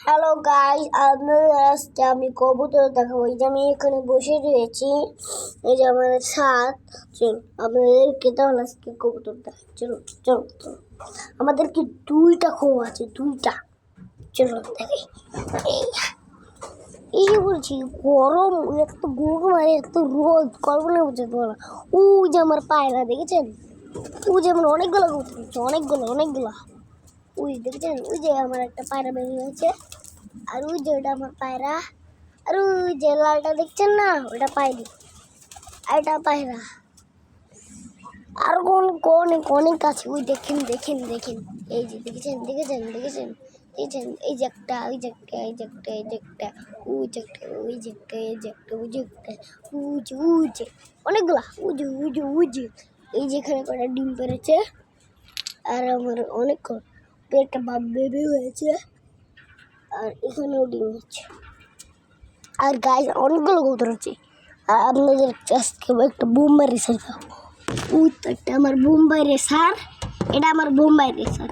Hello guys, আপনাদের আজকে আমি কবুতর দেখাবো। এই যে আমি এখানে বসে রয়েছি, এই যে আমাদের ছাদ। চল আপনাদেরকে তাহলে আজকে কবুতর দেখাই। চলো চলো চলো। আমাদেরকে দুইটা খোয়া আছে, দুইটা। চলো দেখাই। এই এই যে বলছি গরম, এত গরম আর এত রোদ, কল্পনা বুঝতে পারবো না। ওই যে আমার পায়রা দেখেছেন, ওই যে আমার অনেকগুলো কবুতর আছে, অনেকগুলো। ওই দেখেছেন, ওই যে আমার একটা পায়রা বেরিয়ে হয়েছে। আর ওই যে ওটা আমার পায়রা। আর ওই যে লালটা দেখছেন না, ওটা পায়রি। আর এটা পায়রা। আর অনেক অনেক আছে। ওই দেখেন। এই যে দেখেছেন। এই যে একটা, ওই যে একটা, এই যে একটা, এই যে একটা, ওই যে একটা, ওই যে একটা, এই যে একটা, ওই যে একটা, ওই যে অনেকগুলা। ওই যে এই যে এখানে কটা ডিম পেরেছে। আর আমার অনেক একটা বাপ বেবি হয়েছে। আর এখানেও ডিম হচ্ছে। আর গাইস অনেকগুলো কবুতর আছে। আর আপনাদের আজকে একটা বোম্বাই রেসার খাবো। ওই তো একটা আমার বোম্বাই রেসার, এটা আমার বোম্বাই রেসার।